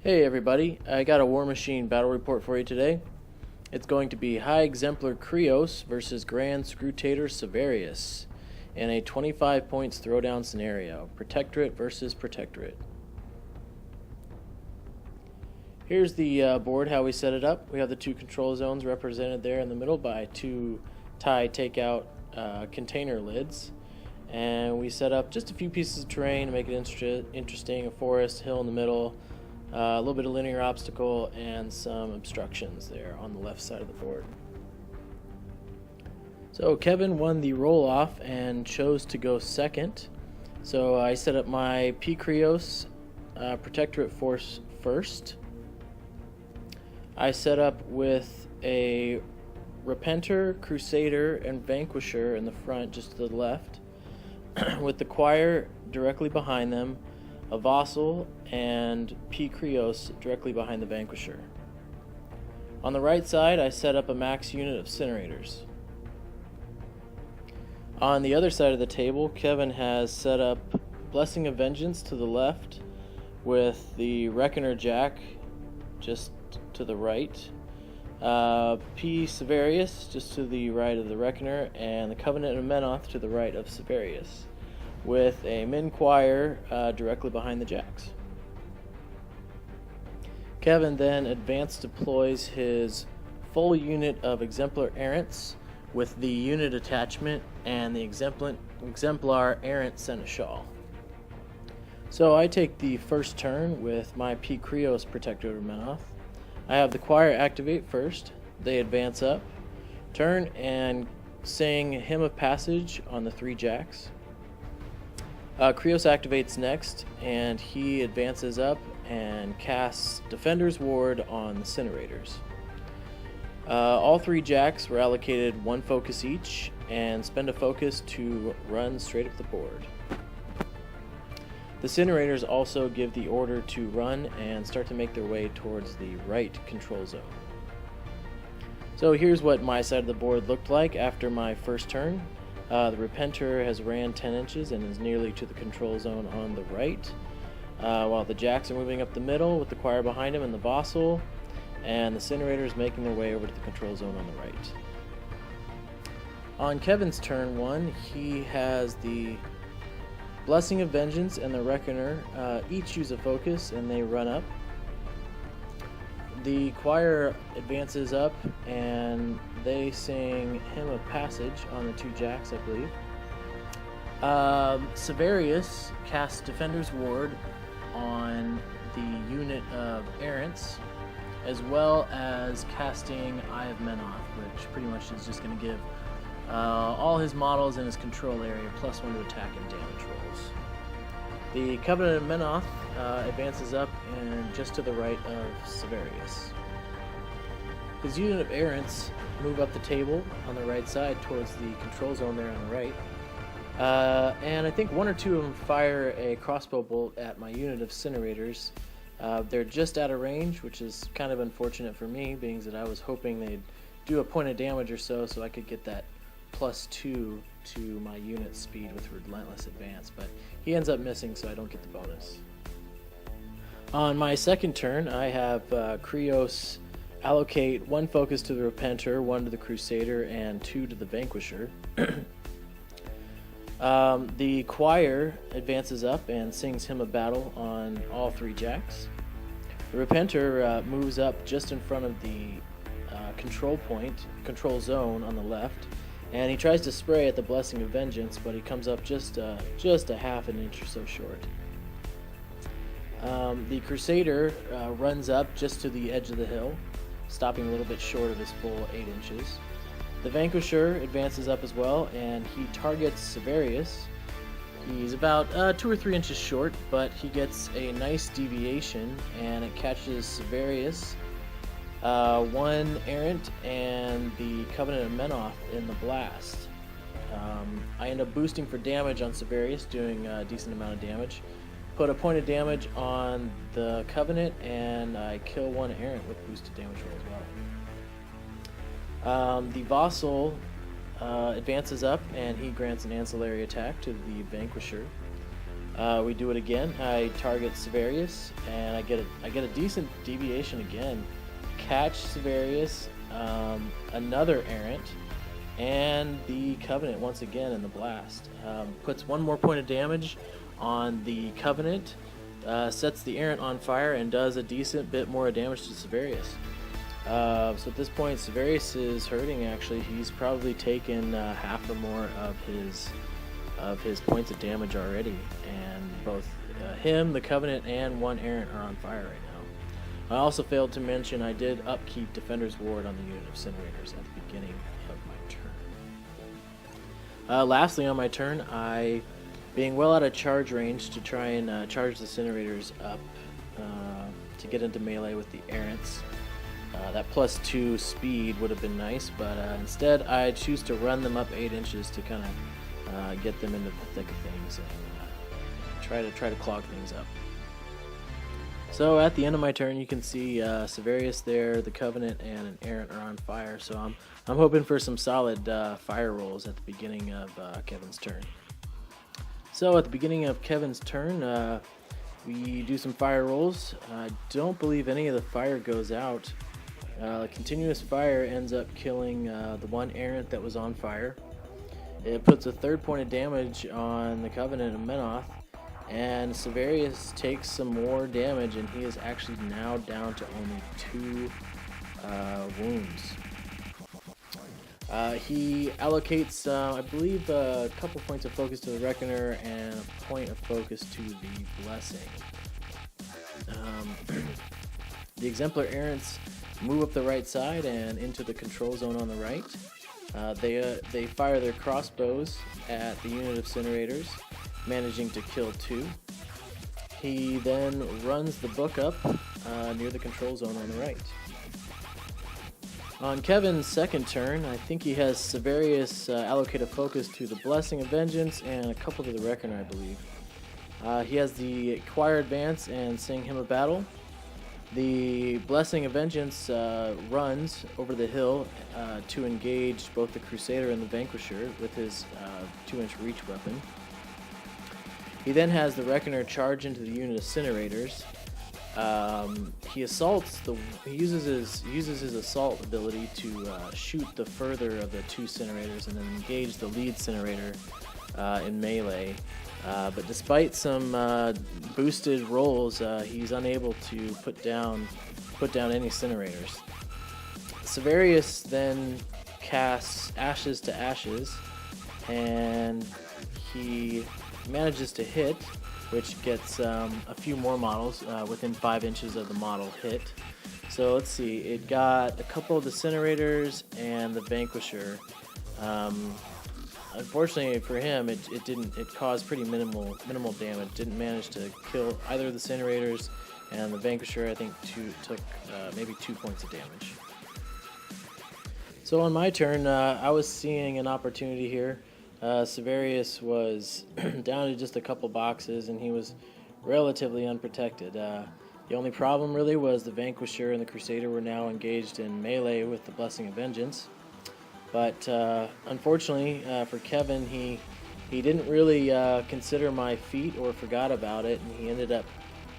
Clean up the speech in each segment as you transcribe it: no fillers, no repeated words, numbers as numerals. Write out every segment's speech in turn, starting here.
Hey everybody, I got a War Machine battle report for you today. It's going to be High Exemplar pKreoss versus Grand Scrutator pSeverius in a 25 points throwdown scenario, Protectorate versus Protectorate. Here's the board, how we set it up. We have the two control zones represented there in the middle by two tie takeout container lids. And we set up just a few pieces of terrain to make it interesting, a forest, hill in the middle, a little bit of linear obstacle, and some obstructions there on the left side of the board. So Kevin won the roll-off and chose to go second. So I set up my pKreoss Protectorate force first. I set up with a Repenter, Crusader, and Vanquisher in the front, just to the left, with the choir directly behind them, a Vassal, and pKreoss directly behind the Vanquisher. On the right side, I set up a max unit of Incinerators. On the other side of the table, Kevin has set up Blessing of Vengeance to the left, with the Reckoner Jack just to the right, pSeverius just to the right of the Reckoner, and the Covenant of Menoth to the right of Pseverius, with a Min Choir directly behind the Jacks. Kevin then advanced deploys his full unit of Exemplar Errants with the unit attachment and the Exemplar Errant Seneschal. So I take the first turn with my pKreoss Protector of Menoth. I have the choir activate first. They advance up, turn, and sing Hymn of Passage on the three Jacks. Kreoss activates next, and he advances up and casts Defender's Ward on the Incinerators. All three Jacks were allocated one focus each, and spend a focus to run straight up the board. The Incinerators also give the order to run and start to make their way towards the right control zone. So here's what my side of the board looked like after my first turn. The Repenter has ran 10 inches and is nearly to the control zone on the right, while the Jacks are moving up the middle with the choir behind him and the Vassal, and the Incinerators making their way over to the control zone on the right. On Kevin's turn one, he has the Blessing of Vengeance and the Reckoner each use a focus, and they run up. The choir advances up and they sing Hymn of Passage on the two Jacks, I believe. Pseverius casts Defender's Ward on the unit of Errants, as well as casting Eye of Menoth, which pretty much is just going to give all his models in his control area +1 to attack and damage rolls. The Covenant of Menoth advances up and just to the right of Pseverius. His unit of Errants move up the table on the right side towards the control zone there on the right. And I think one or two of them fire a crossbow bolt at my unit of Incinerators. They're just out of range, which is kind of unfortunate for me, being that I was hoping they'd do a point of damage or so I could get that +2 to my unit speed with Relentless Advance, but he ends up missing, so I don't get the bonus. On my second turn, I have Kreoss allocate one focus to the Repenter, one to the Crusader, and two to the Vanquisher. The choir advances up and sings Hymn of Battle on all three Jacks. The Repenter moves up just in front of the control zone on the left, and he tries to spray at the Blessing of Vengeance, but he comes up just a half an inch or so short. The Crusader runs up just to the edge of the hill, stopping a little bit short of his full 8 inches. The Vanquisher advances up as well, and he targets Pseverius. He's about 2 or 3 inches short, but he gets a nice deviation, and it catches Pseverius, one Errant, and the Covenant of Menoth in the blast. I end up boosting for damage on Pseverius, doing a decent amount of damage. Put a point of damage on the Covenant, and I kill one Errant with boosted damage roll as well. The Vassal advances up, and he grants an ancillary attack to the Vanquisher. We do it again. I target Pseverius, and I get a decent deviation again. Catch Pseverius, another errant, and the Covenant once again in the blast. Puts one more point of damage on the Covenant, sets the errant on fire, and does a decent bit more damage to Pseverius. So at this point, Pseverius is hurting. Actually, he's probably taken half or more of his points of damage already, and both him, the Covenant, and one errant are on fire right now. I also failed to mention I did upkeep Defender's Ward on the unit of Incinerators at the beginning of my turn. Lastly, on my turn, being well out of charge range to try and charge the Incinerators up to get into melee with the errants. That +2 speed would have been nice, but instead I choose to run them up 8 inches to kind of get them into the thick of things and try to clog things up. So at the end of my turn, you can see Pseverius there, the Covenant, and an errant are on fire. So I'm hoping for some solid fire rolls at the beginning of Kevin's turn. So at the beginning of Kevin's turn, we do some fire rolls. I don't believe any of the fire goes out. Continuous fire ends up killing the one errant that was on fire. It puts a 3rd point of damage on the Covenant of Menoth, and Pseverius takes some more damage, and he is actually now down to only 2 wounds. He allocates, I believe, a couple points of focus to the Reckoner and a point of focus to the Blessing. The Exemplar Errants move up the right side and into the control zone on the right. They fire their crossbows at the unit of Incinerators, managing to kill 2. He then runs the book up near the control zone on the right. On Kevin's second turn, I think he has Pseverius allocate a focus to the Blessing of Vengeance and a couple to the Reckoner, I believe. He has the Acquire Advance and Sing Hymn of Battle. The Blessing of Vengeance runs over the hill to engage both the Crusader and the Vanquisher with his 2-inch reach weapon. He then has the Reckoner charge into the unit of Incinerators. He assaults he uses his assault ability to shoot the further of the 2 Incinerators and then engage the lead Incinerator in melee. But despite some boosted rolls, he's unable to put down any Incinerators. Pseverius then casts Ashes to Ashes, and he manages to hit, which gets a few more models within 5 inches of the model hit. So let's see, it got a couple of the Incinerators and the Vanquisher. Unfortunately for him, it caused pretty minimal damage. Didn't manage to kill either of the Incinerators, and the Vanquisher I think took maybe 2 points of damage. So on my turn, I was seeing an opportunity here. Pseverius was down to just a couple boxes, and he was relatively unprotected. The only problem really was the Vanquisher and the Crusader were now engaged in melee with the Blessing of Vengeance. But unfortunately for Kevin, he didn't really consider my feat or forgot about it, and he ended up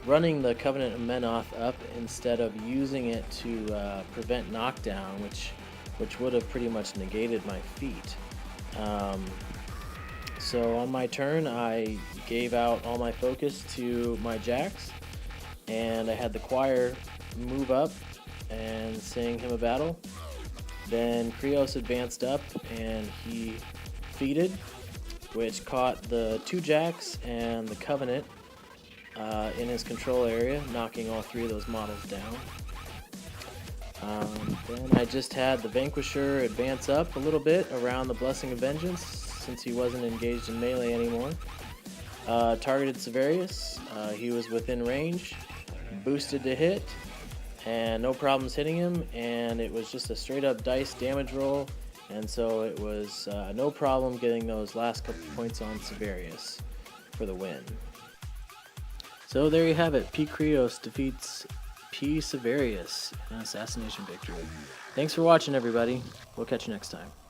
running the Covenant of Menoth up instead of using it to prevent knockdown, which would have pretty much negated my feat. So on my turn, I gave out all my focus to my jacks, and I had the choir move up and sing Hymn of Battle. Then pKreoss advanced up and he feated, which caught the 2 jacks and the Covenant in his control area, knocking all 3 of those models down. Then I just had the Vanquisher advance up a little bit around the Blessing of Vengeance since he wasn't engaged in melee anymore. Targeted Pseverius, he was within range, boosted to hit, and no problems hitting him, and it was just a straight up dice damage roll, and so it was no problem getting those last couple points on Pseverius for the win. So there you have it, pKreoss defeats pSeverius in an assassination victory. Thanks for watching, everybody. We'll catch you next time.